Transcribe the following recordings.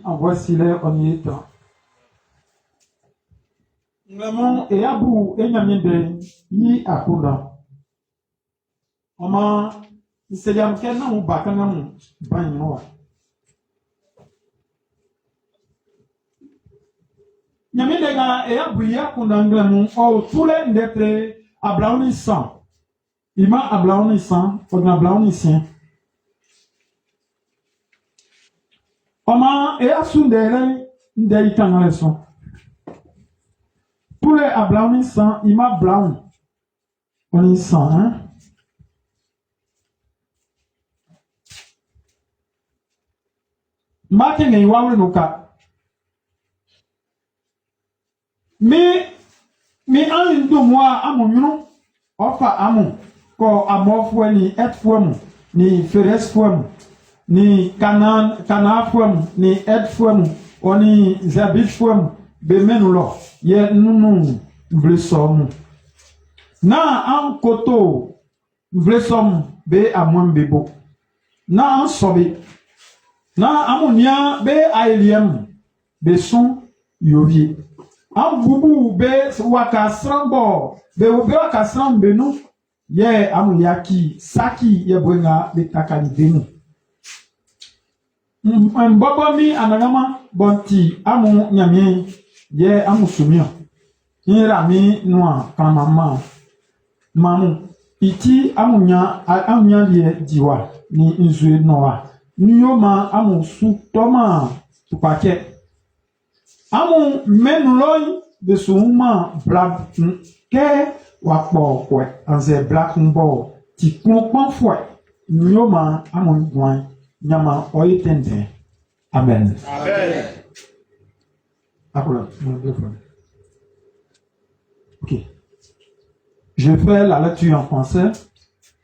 En voici l'air, on y est. Vraiment, et Abou, et Nyaminde, yi akunda. Oma, Seyam Kena ou Bakanam, Banyoa. Nyaminde, et Abou, yi akunda, Nglamon, oh, tous les lettres, Ablaoni sang. Ima Ablaoni sang, on Ablaoni sien. Oma, et Asundere, Ndei Tangareson. Tous les Ablaoni sang, Ima Blaon. On y sent, hein? Martin et Wawe Noka. Mais en ligne de moi, à mon nom, enfin à mon, quand à mon fouet, ni et fouem, ni feres fouem, ni cana fouem, ni et fouem, on y zabit fouem, bemen ou l'or, yé nous blessom. Na en koto, blessom, be à moins bebo. Na en sobe. Na amonia be ailiem be son yovi. Am bubu be waka srambo be waka srambe no ye amuyaki saki ye bwenga be takani denu. Mbobo mi anagama bonti amu nyami ye amusumio. Ira mi noa kanama mamu iti amunya liye diwa ni nzue noa. Nyoma amu su toma tupake. Amu menuloi de souma black ke wakpo kwe anze black mbo ti klokpan fwe. Nyoma amu gwan nyama oyetende. Amen. Amen. Ok. Je fais la lecture en français.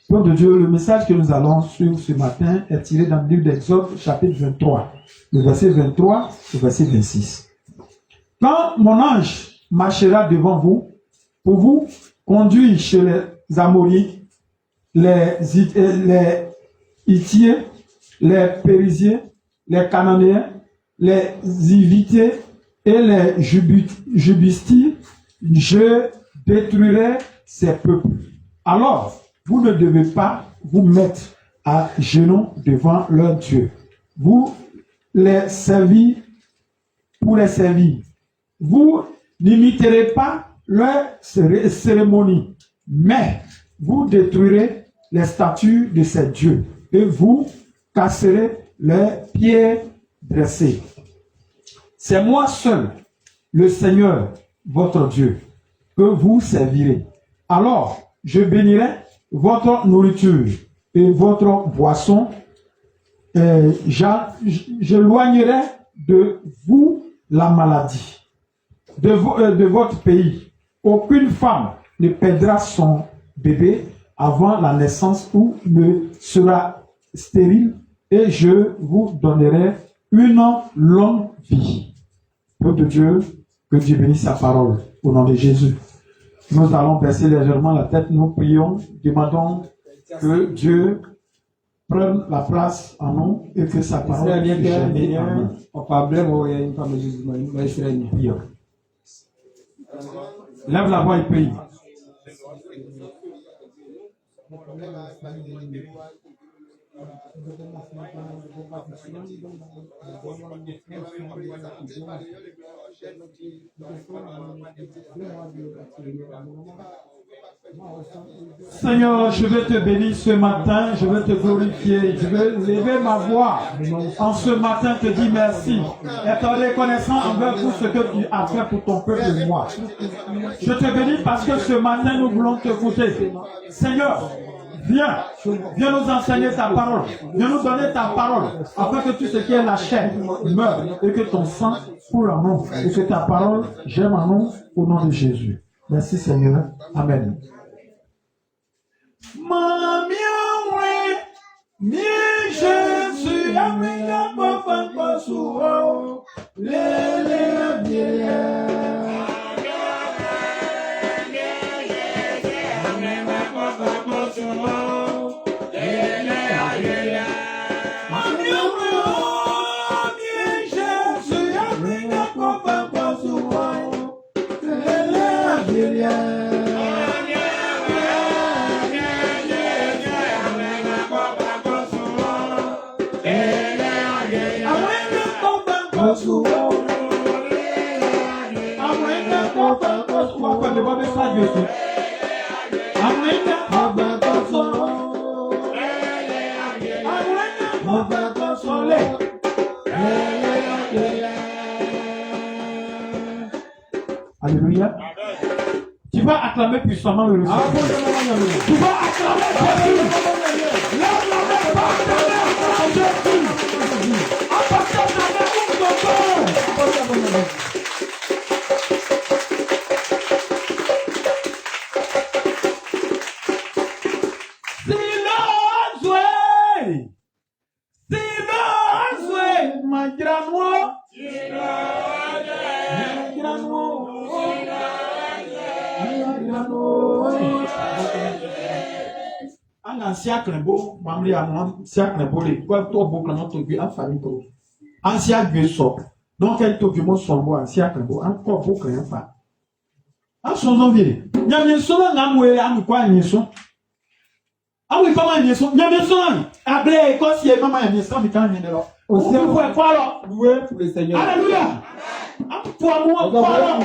Peuple de Dieu, le message que nous allons suivre ce matin est tiré dans le livre d'Exode, chapitre 23, le verset 23 et verset 26. Quand mon ange marchera devant vous, pour vous conduire chez les Amorites, les Hittiers, les Périsiens, les Cananéens, les Hivitiens et les Jubistiers, je détruirai ces peuples. Alors, vous ne devez pas vous mettre à genoux devant leur Dieu. Vous les servir pour les servir. Vous n'imiterez pas leur cérémonie, mais vous détruirez les statues de ces dieux et vous casserez leurs pieds dressés. C'est moi seul, le Seigneur, votre Dieu, que vous servirez. Alors, je bénirai votre nourriture et votre boisson, j'éloignerai de vous la maladie de votre pays. Aucune femme ne perdra son bébé avant la naissance ou ne sera stérile et je vous donnerai une longue vie. Peuple de Dieu, que Dieu bénisse sa parole au nom de Jésus. Nous allons baisser légèrement la tête, nous prions, demandons que Dieu prenne la place en nous et que sa parole soit jamais en nous. Lève la voix et prie. Seigneur, je veux te bénir ce matin, je veux te glorifier, je veux lever ma voix en ce matin te dire merci, être reconnaissant envers tout ce que tu as fait pour ton peuple et moi. Je te bénis parce que ce matin nous voulons te écouter. Seigneur, viens nous enseigner ta parole, viens nous donner ta parole, afin que tout ce qui est la chair meure et que ton sang coule en nous, et que ta parole j'aime en nous au nom de Jésus. Merci Seigneur. Amen. Jésus, Alléluia. Tu vas acclamer puissamment le Seigneur. Tu vas acclamer Jésus. Lève la main, va acclamer Jésus. À partir de la main, ouvre ton cœur. Ancien Clembo, Mamli Amon, Sia Clembo, les quoi, toi, Boclamant, Togu, en famille, Ancien Guessop. Donc, elle Togu, mon son, Ancien Clembo, encore Boclamant, pas. En son envie, il y a bien souvent, Namoué, à nous quoi, une son. Ah oui, comment une son? Il y a bien souvent, à Blé, quand il y a maman, il y a bien son, mais quand il y a là. Aussi, on peut quoi, là? Loué pour le Seigneur. Alléluia. Pour moi, quoi, là?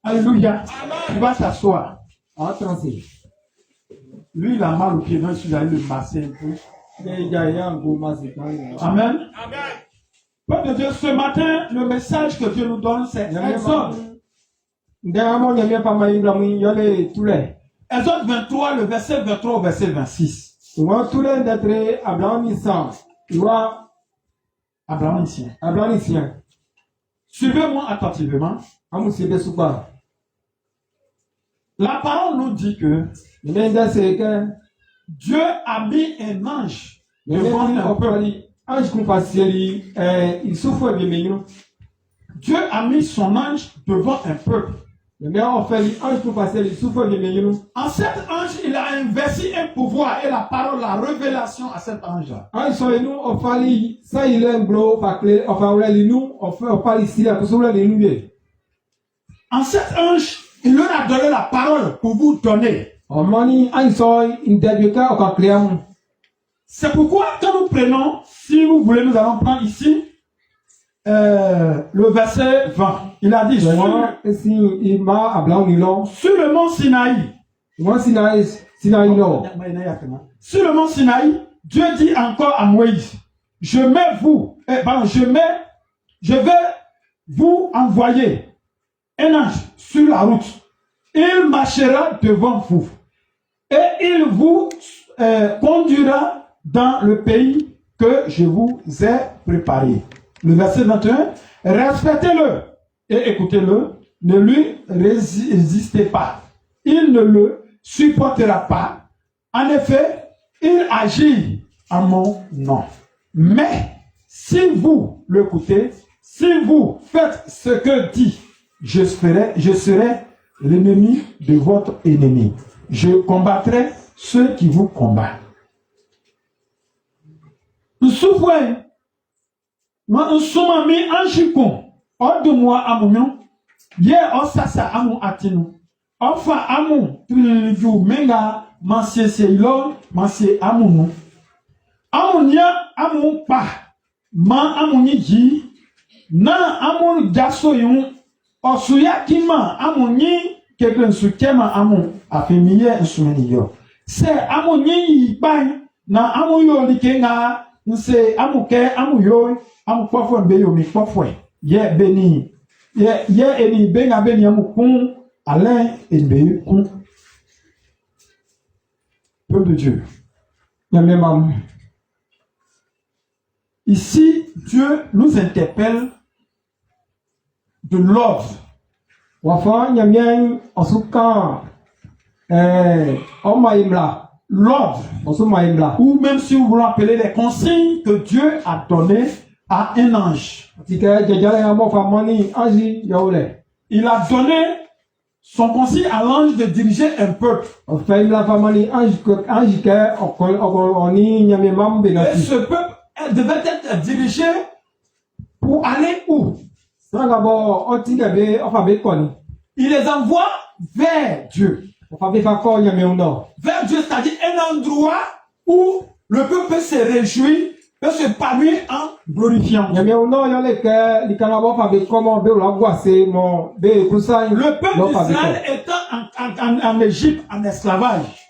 Alléluia. Tu vas t'asseoir. Lui, il a mal au pied, donc je suis allé le masser un peu. Amen. Peuple de Dieu, ce matin, le message que Dieu nous donne, c'est Exode. Exode 23, le verset 23 au verset 26. Abraham ici. Suivez-moi attentivement. La parole nous dit que Dieu a mis un ange devant un peuple. Dieu a mis son ange devant un peuple. En cet ange, il a investi un pouvoir et la parole, la révélation à cet ange-là. En cet ange, il leur a donné la parole pour vous donner. C'est pourquoi quand nous prenons, si vous voulez, nous allons prendre ici le verset 20. Il a dit sur le mont Sinaï. Sur le mont Sinaï, Dieu dit encore à Moïse, je vais vous envoyer un ange sur la route. Il marchera devant vous et il vous conduira dans le pays que je vous ai préparé. Le verset 21, respectez-le et écoutez-le, ne lui résistez pas. Il ne le supportera pas. En effet, il agit en mon nom. Mais si vous l'écoutez, si vous faites ce que dit, je serai l'ennemi de votre ennemi. Je combattrai ceux qui vous combattent. Nous souffrons. Nous sommes mis en chicon. Hors de moi, à mon Ye osasa amu atinu. Ofa amu tu menga mansie seilo mansie amu. Amu nya amu pa ma amu ni ji na amu jaso yun osuya kima amu ni keklen sukema amu afimiye nsumeni yo. Se amu ni iban na amu yo likenga nse amu ke amu yo amu pofo mbe yo mi pofo ye beni ye eni benga beni amu kun alain ebe kun. Peuple de Dieu. Yamemam. Ici, Dieu nous interpelle de l'ordre. Wafa nyamien osuka l'ordre. Ou même si vous voulez appeler les consignes que Dieu a données à un ange. Il a donné son conseil à l'ange de diriger un peuple. Et ce peuple devait être dirigé pour aller où? Il les envoie vers Dieu. Vers Dieu, c'est-à-dire un endroit où le peuple peut se réjouir, peut se parler en glorifiant. Le peuple d'Israël étant en Égypte, en esclavage.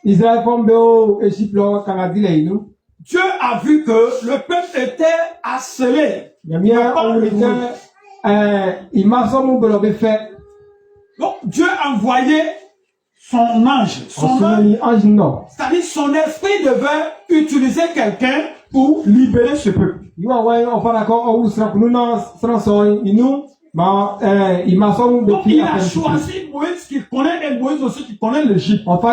Dieu a vu que le peuple était asselé. Donc Dieu a envoyé son ange, c'est-à-dire son esprit devait utiliser quelqu'un pour libérer ce peuple. Donc il a choisi Moïse qui connaît et Moïse aussi qui connaît l'Égypte. Donc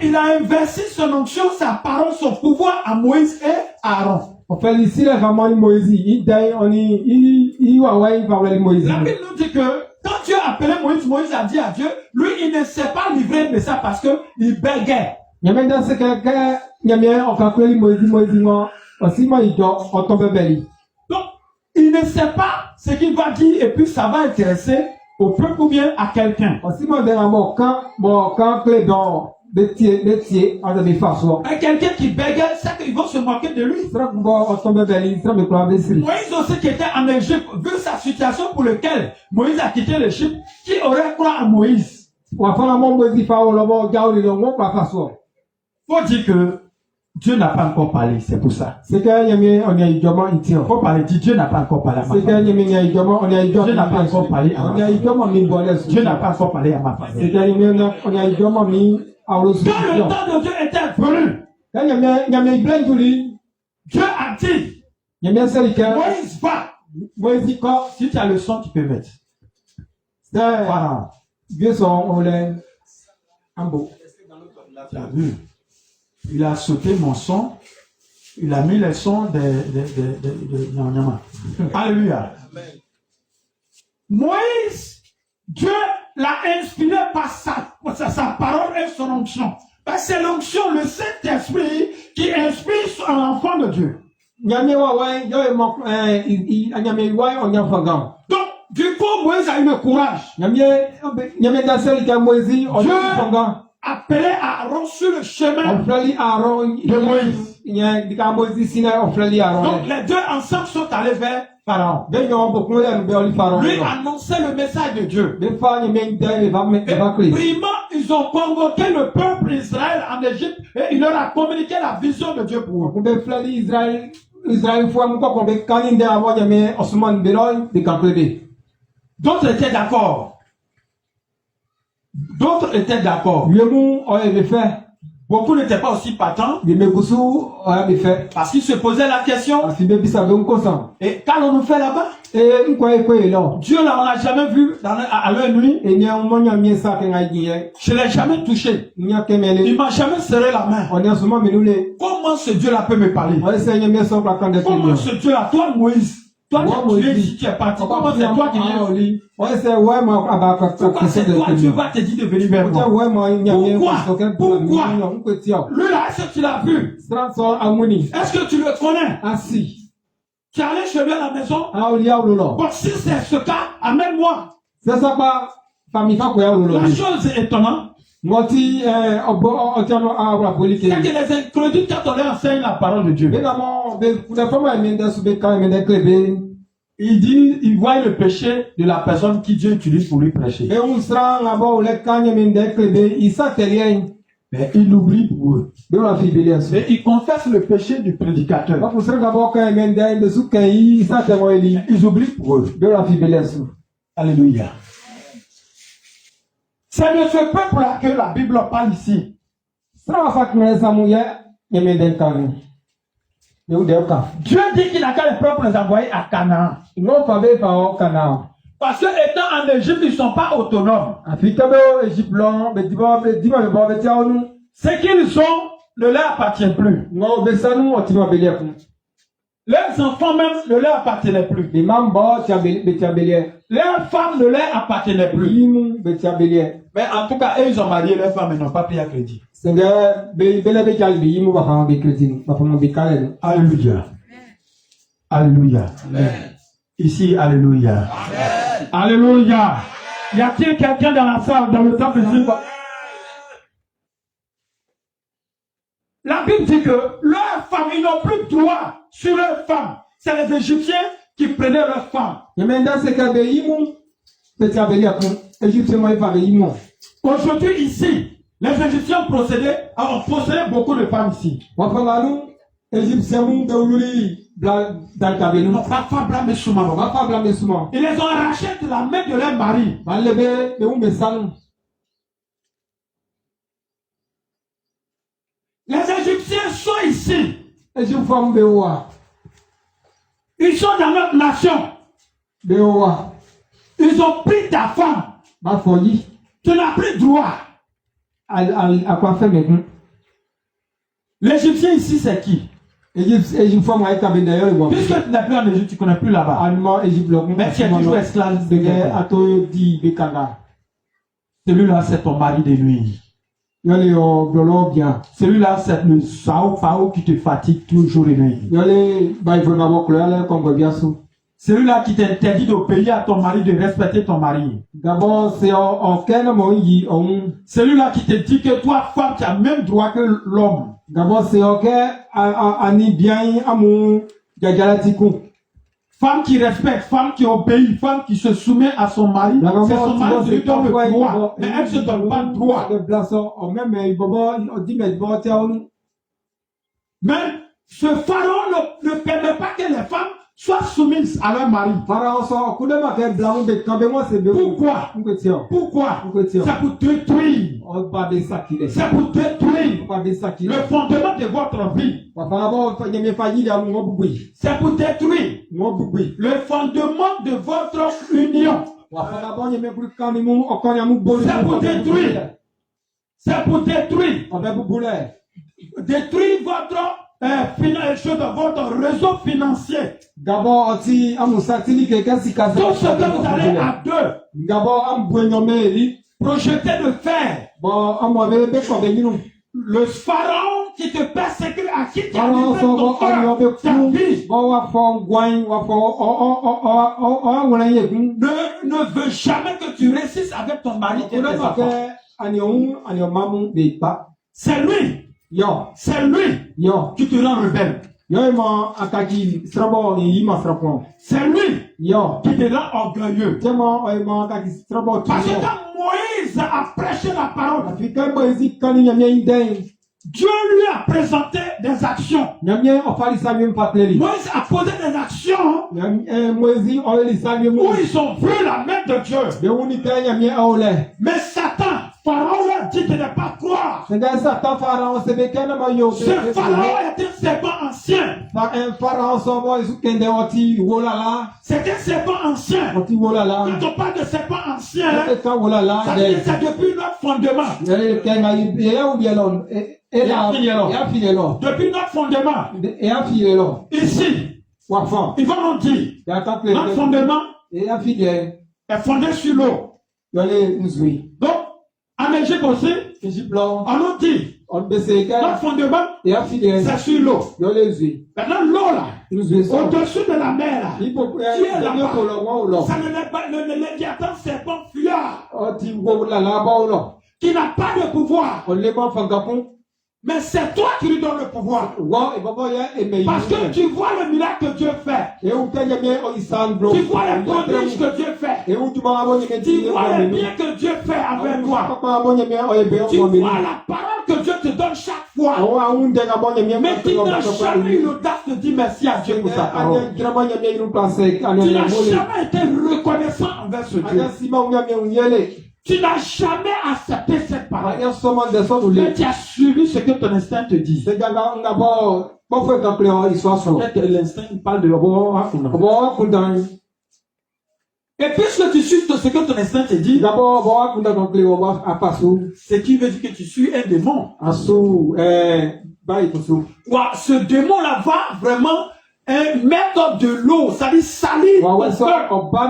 il a inversé son onction, sa parole, son pouvoir à Moïse et à Aaron. La Bible nous dit que quand Dieu a appelé Moïse, Moïse a dit à Dieu, lui il ne s'est pas livré de ça parce qu'il bégait. Donc il ne sait pas ce qu'il va dire et puis ça va intéresser au peuple ou bien à quelqu'un. Quelqu'un qui bégaye, c'est qu'ils vont se moquer de lui. Moïse aussi qui était en Égypte, vu sa situation pour laquelle Moïse a quitté l'Égypte, qui aurait cru à Moïse? Faut dire que Dieu n'a pas encore parlé, c'est pour ça. Faut parler, dit Dieu n'a pas encore parlé à ma famille. Dieu n'a pas encore parlé à ma famille. Dieu n'a pas encore parlé à ma famille. Quand le temps de Dieu était venu, Dieu a dit, Moïse va. Si tu as le son, tu peux mettre. Voilà. Il a sauté mon son, il a mis le son de Alléluia. Moïse, Dieu l'a inspiré par sa parole et son onction. C'est l'onction, le Saint-Esprit qui inspire l'enfant de Dieu. Donc, du coup, Moïse a eu le courage. Dieu appelé Aaron sur le chemin de Moïse. Donc, les deux ensemble sont allés vers Pharaon. Lui annonçait le message de Dieu. Et prima, ils ont convoqué le peuple Israël en Égypte et il leur a communiqué la vision de Dieu pour eux. D'autres étaient d'accord. D'autres étaient d'accord. Beaucoup n'étaient pas aussi partants. Parce qu'ils se posaient la question. Et quand on nous fait là-bas, Dieu là, on l'a jamais vu à l'œil nuit. Je l'ai jamais touché. Il m'a jamais serré la main. Comment ce Dieu-là peut me parler? Comment ce Dieu-là, toi Moïse, toi tu es si tu es parti, comment c'est toi qui viens? Pourquoi c'est toi tu vas te dire de venir vers moi? Pourquoi? Lui là, est-ce que tu l'as vu? Est-ce que tu le connais? Tu es allé chez lui à la maison. Ah, il y a lolo. Bon, si c'est ce cas, amène-moi. C'est ça pas famille fa ko ya lolo. La chose étonnante, Ngoti otiano a la police. c'est que les incrédules, quand on leur enseigne la parole de Dieu, Évidemment, la femme a emendé sous quand emendé clébé. il voit le péché de la personne qui Dieu utilise pour lui prêcher. Et on sera là-bas où les quand emendé clébé, il s'atterrit. Mais il oublie pour eux. Et il confesse le péché du prédicateur. Ils oublient pour eux. Alléluia. C'est de ce peuple-là que la Bible parle ici. Dieu dit qu'il n'a qu'à les propres les envoyer à Canaan. Parce que étant en Égypte, ils ne sont pas autonomes. Ce qu'ils ont ne leur appartient plus. Leurs enfants même ne leur appartenaient plus. Leurs femmes ne leur appartenaient plus. Mais en tout cas, eux, ils ont marié leurs femmes et n'ont pas payé à crédit. Alléluia. Alléluia. Amen. Ici, alléluia. Amen. Alléluia. Y a-t-il quelqu'un dans la salle, dans le temple ici? La Bible dit que leurs femmes, ils n'ont plus de droit sur leurs femmes. C'est les Égyptiens qui prenaient leurs femmes. Aujourd'hui, ici, les Égyptiens ont possédé beaucoup de femmes ici. Ils les ont arrachées de la main de leur mari. Les Égyptiens sont ici. Ils sont dans notre nation. Ils ont pris ta femme. Tu n'as plus droit. L'Égyptien ici, c'est qui? Puisque tu n'es plus en Égypte, tu ne connais plus là-bas. Mais tu es toujours esclave. Celui-là, c'est ton mari de nuit. Celui-là, c'est le Sao qui te fatigue toujours et nuit. Celui-là qui t'interdit d'obéir à ton mari, de respecter ton mari. Celui-là qui te dit que toi, femme, tu as le même droit que l'homme. Femme qui respecte, femme qui obéit, femme qui se soumet à son mari, c'est son mari qui lui donne le droit, mais elle ne se donne pas le droit. Mais ce pharaon ne permet pas que les femmes soient soumises à leur mari. Pourquoi? Pourquoi? C'est pour détruire. C'est pour détruire le fondement de votre vie. C'est pour détruire le fondement de votre union. C'est pour détruire. C'est pour détruire. Détruire votre réseau financier. Tout ce que vous allez à deux projeter de faire. Le pharaon qui te persécute, à qui tu as livré ton cœur, ta vie, ne veut jamais que tu réussisses avec ton mari et tes enfants. C'est lui. C'est lui qui te rend rebelle. C'est lui qui te rend orgueilleux. Parce que quand Moïse a prêché la parole, Dieu lui a présenté des actions. Moïse a posé des actions où ils ont vu la main de Dieu. Mais Satan, Pharaon leur dit de ne pas croire. Ce pharaon est un serpent ancien. C'est un serpent ancien. Quand on parle de serpent ancien, ça veut dire que c'est depuis notre fondement. Depuis notre fondement. Ici, ils vont nous dire notre fondement est fondé sur l'eau. Donc, En Égypte aussi, Égypte là, on nous dit, on baissait notre fondement, et a fini. c'est sur l'eau. Yo les yeux. Maintenant, l'eau là, Nous yeux. au-dessus de la mer là, Il faut Qui est là-bas? pour le roi ou l'or. ça ne n'est pas le Léviathan serpent fuyard, Oh, tu vois là-bas ou l'or. qui n'a pas de pouvoir. On les prend fangapon. Mais c'est toi qui lui donnes le pouvoir. Roi et papa ya et mais. Parce que tu vois le miracle que Dieu fait. Et où t'as bien il semble. Tu vois les prodiges que Dieu fait. Et où tu m'as abonné que Tu vois les biens que Dieu fait avec toi. Papa abonné bien oh et bien. Tu vois la parole que Dieu te donne chaque fois. Oh à un des abonné bien. Mais tu n'as jamais eu l'audace de dire merci à Dieu pour sa parole. Tu n'as jamais été reconnaissant envers ce Dieu. Tu n'as jamais accepté cette parole. Mais tu as suivi ce que ton instinct te dit. Peut-être que l'instinct parle de Et puisque tu suis ce que ton instinct te dit, ce qui veut dire que tu suis un démon. Ce démon-là va vraiment mettre de l'eau, c'est-à-dire salir ton cœur.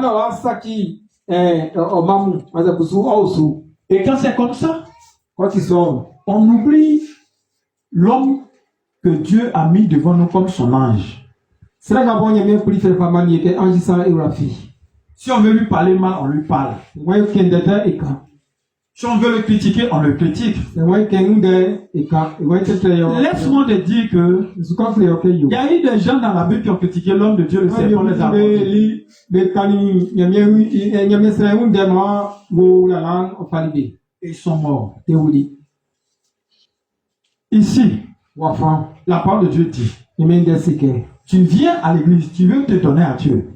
Et quand c'est comme ça, on oublie l'homme que Dieu a mis devant nous comme son ange. Si on veut lui parler mal, on lui parle. Si on veut le critiquer, on le critique. Laisse-moi te dire que il y a eu des gens dans la Bible qui ont critiqué l'homme de Dieu, le serpent les a et ils sont morts. Ici, la parole de Dieu dit, tu viens à l'église, tu veux te donner à Dieu.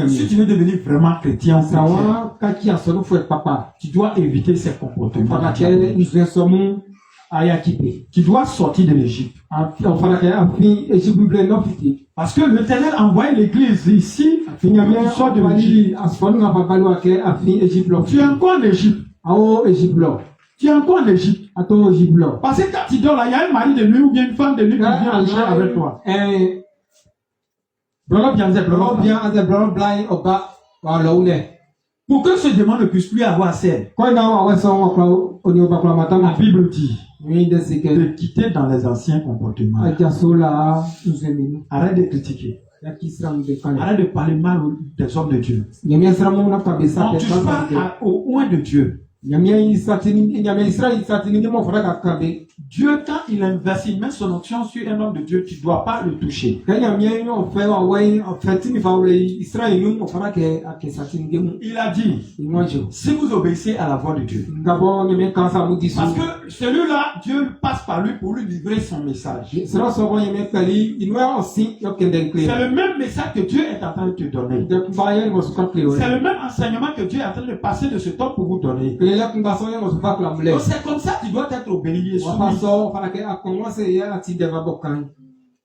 Si tu veux devenir vraiment chrétien, tu dois éviter ces comportements. Tu dois sortir de l'Égypte. Parce que l'Éternel a envoyé l'église ici, tu sors de l'Égypte. Tu es encore en Égypte. Tu es encore en Égypte. Parce que quand tu dors là, il y a un mari de nuit ou bien une femme de nuit qui vient coucher avec toi. Pour que ce démon ne puisse plus avoir accès, la Bible dit de quitter dans les anciens comportements. Arrête de critiquer. Arrête de parler mal des hommes de Dieu. On touche pas au loin de Dieu. Dieu, quand il investit, met son onction sur un homme de Dieu, tu ne dois pas le toucher. Il a dit, si vous obéissez à la voix de Dieu, parce que celui-là, Dieu passe par lui pour lui livrer son message. C'est le même message que Dieu est en train de te donner. C'est le même enseignement que Dieu est en train de passer de ce temps pour vous donner. Donc c'est comme ça que tu dois être obéi et soumis.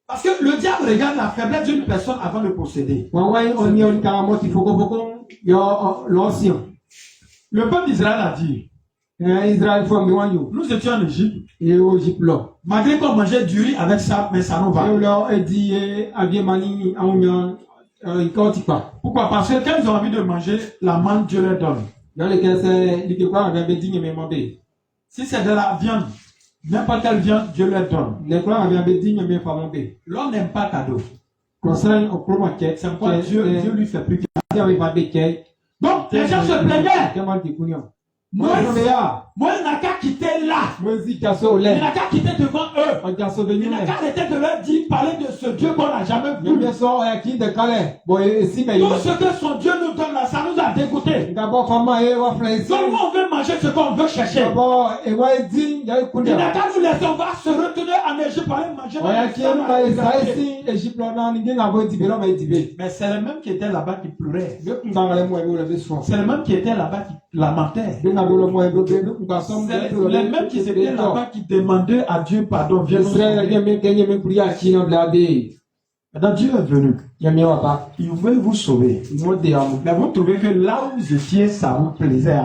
Parce que le diable regarde la faiblesse d'une personne avant de posséder. Le peuple d'Israël a dit, nous étions en Égypte. Malgré qu'on mangeait du riz avec ça, mais ça nous va. Pourquoi? Parce que quand ils ont envie de manger, la manne, Dieu leur donne. Si c'est de la viande, n'importe quelle viande, Dieu leur donne. L'homme n'aime pas cadeau. C'est pourquoi Dieu lui fait plus. Donc, les gens se plaignaient. Moïse n'a qu'à quitter là. Il n'a qu'à quitter devant eux. Il n'a qu'à arrêter de leur dire, parler de ce Dieu qu'on n'a jamais vu. Tout ce que son Dieu nous donne là, ça nous a dégoûtés. Donc nous, on veut manger ce qu'on veut chercher. Il n'a qu'à nous laisser, on va se retourner en Égypte pour aller manger. Mais c'est le même qui était là-bas qui pleurait. C'est le même qui était là-bas qui lamentait. C'est les mêmes qui étaient là-bas qui demandaient à Dieu pardon. Maintenant, Dieu est venu. Il veut vous sauver. Mais vous trouvez que là où vous étiez, ça vous plaisait.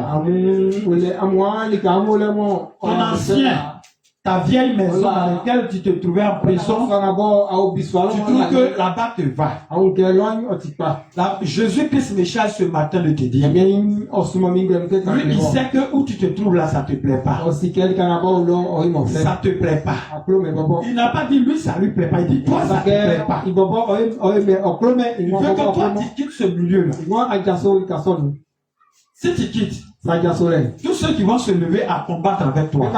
Ton ancien Ta vieille maison dans laquelle tu te trouvais en prison, tu trouves que là-bas te va. Là, Jésus-Christ me charge ce matin de te dire. Lui, il sait que où tu te trouves là, ça te plaît pas. Ça te plaît pas. Il n'a pas dit lui, ça lui plaît pas. Il dit toi, ça te plaît pas. Il veut que toi, tu quittes ce milieu-là. Si tu quittes, tous ceux qui vont se lever à combattre avec toi,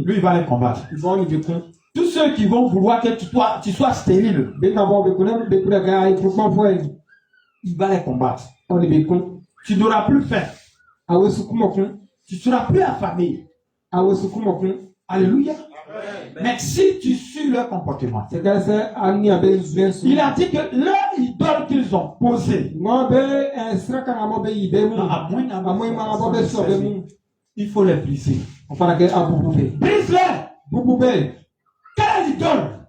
lui, il va les combattre. Tous ceux qui vont vouloir que tu sois stérile, il va les combattre. Tu n'auras plus faim. Tu ne seras plus affamé. Alléluia. Mais si tu suis leur comportement, il a dit que leur idole qu'ils ont posée, il faut les briser. Brise-les. Quelle idole?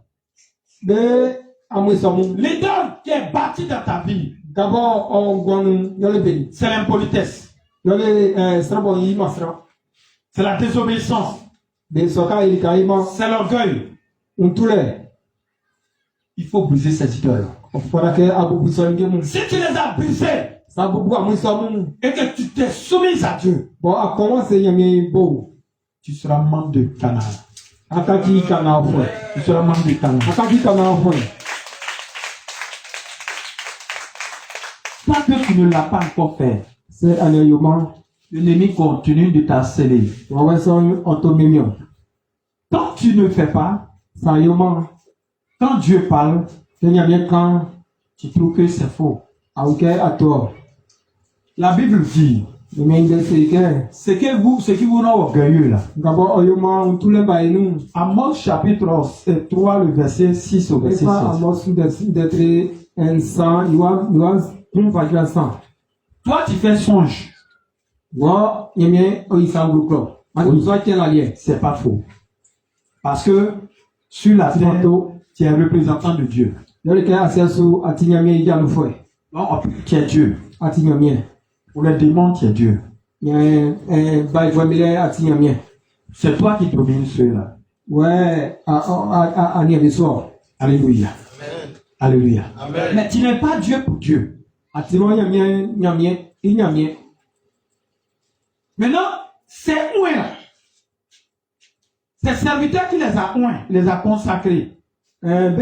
L'idole qui est bâtie dans ta vie, c'est l'impolitesse. C'est la désobéissance. C'est l'orgueil. Il faut briser ces idoles. Si tu les as brisées et que tu t'es soumis à Dieu, tu seras membre de Canaan. Tu seras membre de Canaan. Tant que tu ne l'as pas encore fait, l'ennemi continue de t'harceler. Quand tu ne fais pas, quand Dieu parle, tu trouves que c'est faux. La Bible dit, c'est que vous, ce qui vous rend orgueilleux là. Amos chapitre 3, le verset 6 au verset 6. Toi, tu fais songe. C'est pas faux. Parce que sur la terre, tu es un représentant de Dieu. Donc, tu es Dieu. Pour les démons, tu es Dieu. C'est toi qui domines ceux-là. Alléluia. Alléluia. Amen. Mais tu n'es pas Dieu pour Dieu. Maintenant, c'est oint. Ces serviteurs qui les a oint, les a consacrés. Que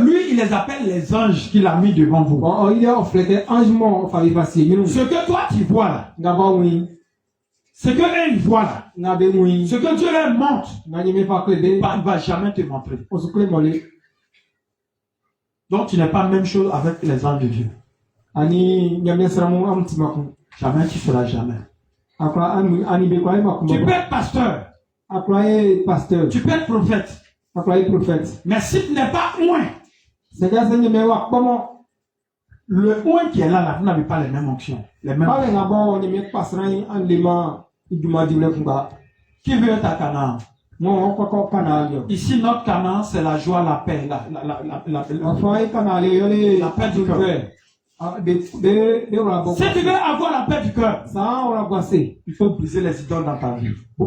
lui, il les appelle les anges qu'il a mis devant vous. Ce que toi tu vois là, ce que eux ils voient là, ce que Dieu leur montre, il ne va jamais te montrer. Donc tu n'es pas la même chose avec les anges de Dieu. Jamais, tu seras jamais. Tu peux être pasteur. Tu peux être prophète. Mais si tu n'es pas oint, le oint qui est là, vous n'avez pas les mêmes onctions. Les mêmes. Qui veut être à Canaan? Ici, notre Canaan, c'est la joie, la paix, la paix du cœur. Si tu veux avoir la paix du cœur, il faut briser les idoles dans ta vie. Tu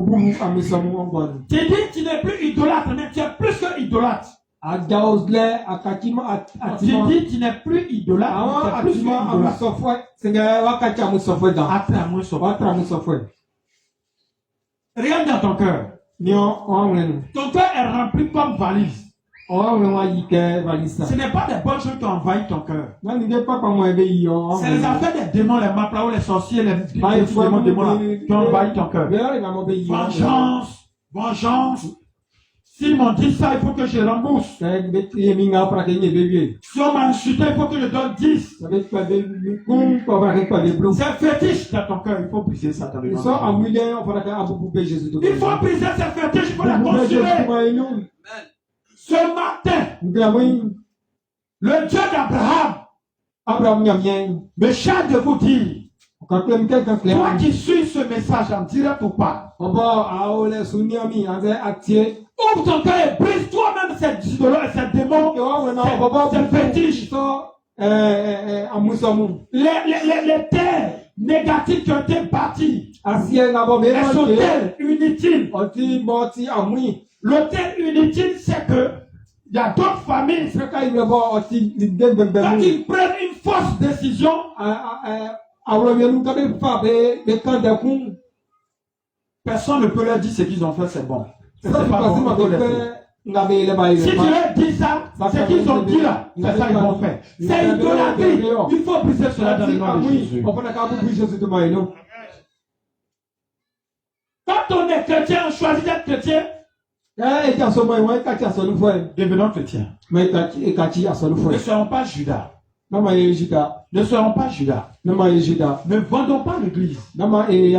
dis que tu n'es plus idolâtre, mais tu es plus que idolâtre. Tu dis que tu n'es plus idolâtre, tu es plus que regarde dans ton cœur. Ton cœur est rempli comme valise. Ce n'est pas des bonnes choses qui envahissent ton cœur. C'est les affaires des démons, les maplao, les sorciers, les démons qui envahissent ton cœur. Vengeance. S'ils m'ont dit ça, il faut que je rembourse. Si on m'a insulté, il faut que je donne 10. C'est fétiche dans ton cœur, il faut briser ça dans le monde. Il faut briser ces fétiches, il faut les consumer. Ce matin, le Dieu d'Abraham me charge de vous dire, toi qui suis ce message en direct ou pas, ouvre ton cœur et brise toi-même cette idole, cette démon, cette fétiche. Les terres négatives qui ont été bâties Asie na bo me Les hôtels inutiles. oti moti amui. L'hôtel inutile, c'est que il y a d'autres familles. Seka ile bo oti de Quand bebe. ils prennent une fausse décision, Awro me nu ka be fa be kan de kun. personne ne peut leur dire ce qu'ils ont fait, c'est bon. C'est Ça pas pas bon. si ma il faut be les faire. nga be le ba Si tu leur dis ça, ce qu'ils ont dit là, c'est ça qu'ils vont faire. C'est idolâtrie. Il faut briser cela dans le nom de Jésus. On va ka bu Jésus de ma ino. Quand on est chrétien, on choisit d'être chrétien, E ka so mo e ka cha so lu fo e. devenons chrétiens. Me ka chi aso lu fo Ne e. soyons pas Judas. Na ma e jida. Ne soyons pas Judas. Na ma e jida. Ne vendons pas l'église. Na ma e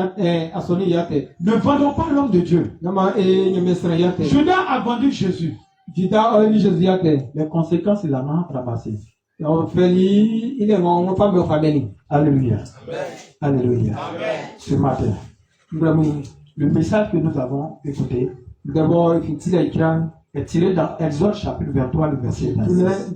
aso ni yate. Ne vendons pas l'homme de Dieu. Na ma e nyemesra yate. Judas a vendu Jésus. Jida o ni Jésus yate. Les conséquences, il en a ramassé. On fait il est mon pas me famille. Alléluia. Alléluia. Ce matin, Vraiment. le message que nous avons écouté D'abord, il faut écrire est tiré dans Exode chapitre 23, le verset tous 26.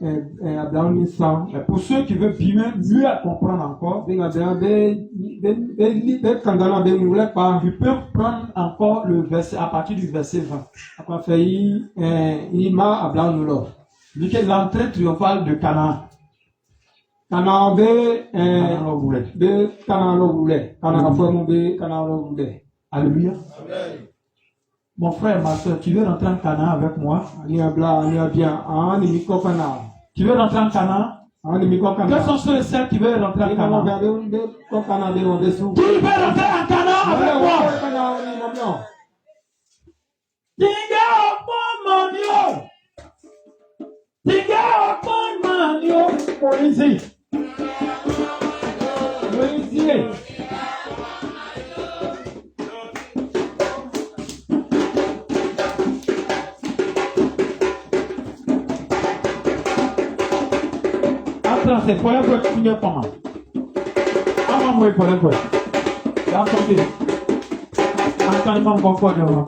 les Abraham sang. Et pour ceux qui veulent mieux comprendre encore, Ben Abraham be kangana be mule pa. ils peuvent prendre encore le verset à partir du verset 20. Apa fait il ma Abraham lo. Il dit que l'entrée triomphale de Canaan. Kana be Canaan lo voulait. be kana lo wule. Kana fo mo be kana lo wule. Alléluia. Mon frère, ma soeur, tu veux rentrer en Canaan avec moi? Ani abla ani bien. Ani mi ko kana. Tu veux rentrer en Canaan? Ani mi ko kana. Quels sont ceux et celles qui veulent rentrer en Ni mo Canaan? be ko kana be mo be su. Qui veut rentrer en Canaan avec moi? Kana ni mo no. Dinga upon manio. Dinga upon manio. Moïse. Moïse. Attends, c'est pour la fois que tu n'es pas mal. Avant moi, pour la fois. C'est entendu. Entendez-moi mon corps de moi.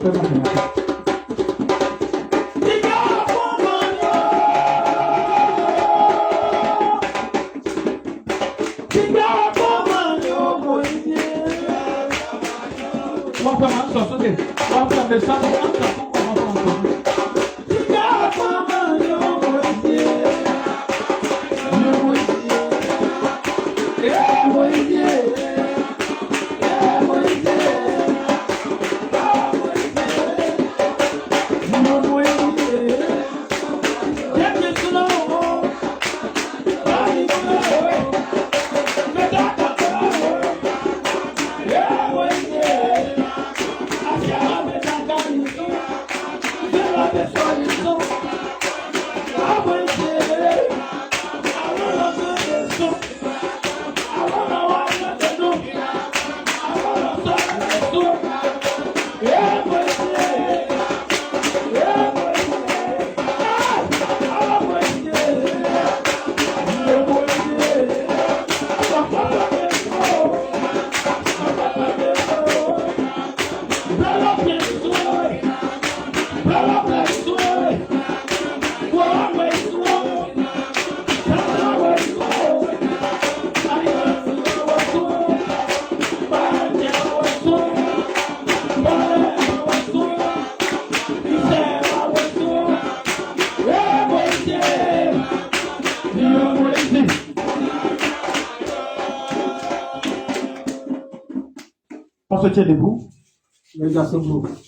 On se tient debout.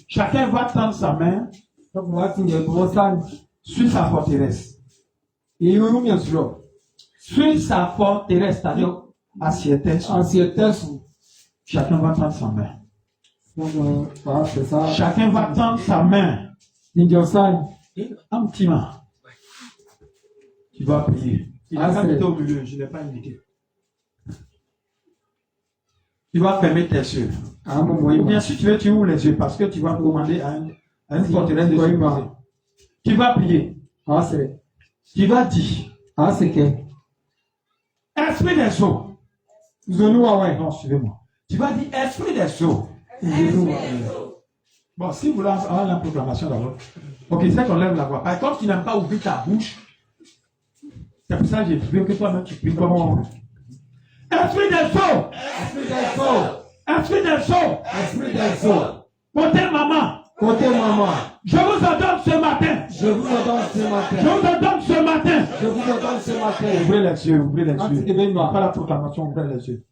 Chacun va tendre sa main sur sa forteresse. Sur sa forteresse, c'est-à-dire assiette. Chacun va tendre sa main. Chacun va tendre sa main. Un petit main. Tu vas prier. Il a pas invité au milieu, je ne l'ai pas invité. Tu vas fermer tes yeux. Bien sûr, tu ouvres les yeux parce que tu vas commander à une forteresse de se poser. Tu vas prier. Tu vas dire. Esprit des eaux. Non, suivez-moi. Tu vas dire esprit des eaux. Bon, si vous voulez avoir la proclamation d'abord. Ok, c'est qu'on lève la voix. Par contre, tu n'aimes pas ouvrir ta bouche. C'est pour ça que j'ai vu que toi-même tu pries comme tu veux. Esprit des eaux. Esprit des eaux. Esprit des eaux. Côté maman. Côté maman. Je vous ordonne ce matin. Je vous ordonne ce Je matin. vous ordonne ce matin. Je vous ordonne ce matin. Ouvrez les yeux, ouvrez les Ah, yeux. c'est bien, moi. Pas la proclamation, ouvrez les yeux.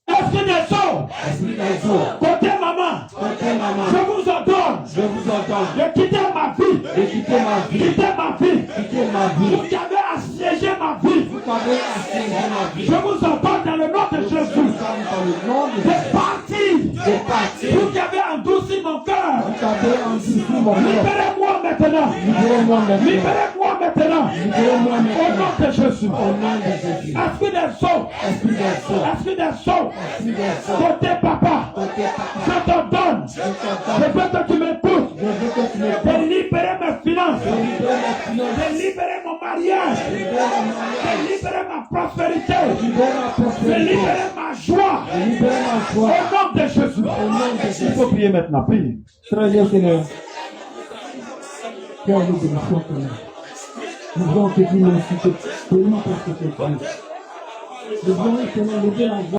Esprit des eaux. Esprit des eaux. Côté maman. Côté maman. Je vous ordonne Je vous ordonne de quitter ma vie. de quitter ma vie. Quitter ma vie. Quitter ma vie. Vous qui avez assiégé ma vie. Vous avez assiégé ma vie. Je vous ordonne dans le nom de Je Jésus vous ordonne dans le nom de de Jésus. partir. De partir. Vous qui avez endurci mon cœur. Vous avez endurci mon cœur. Libérez-moi maintenant. Libérez-moi maintenant. Libérez-moi maintenant. Libérez-moi Au maintenant. nom de Jésus. Au nom de Jésus. Esprit des eaux. Esprit des eaux. Esprit des eaux. Esprit des eaux. Côté papa. Côté papa. Je t'ordonne. Je Je t'ordonne. veux que tu m'écoutes. Je veux que tu me De libérer mes finances. libères ma finance. De libérer mon mariage. Libère ma De mariage. libérer ma prospérité. Libère ma De prospérité. libérer ma joie. Libère ma Au joie. nom de Jésus. Au nom de Il Jésus. faut prier maintenant. Priez. Très bien, Seigneur. Père, nous bénissons ton nom. Nous voulons te dire merci pour ce que tu as fait. Nous voulons, Seigneur, lever la voix.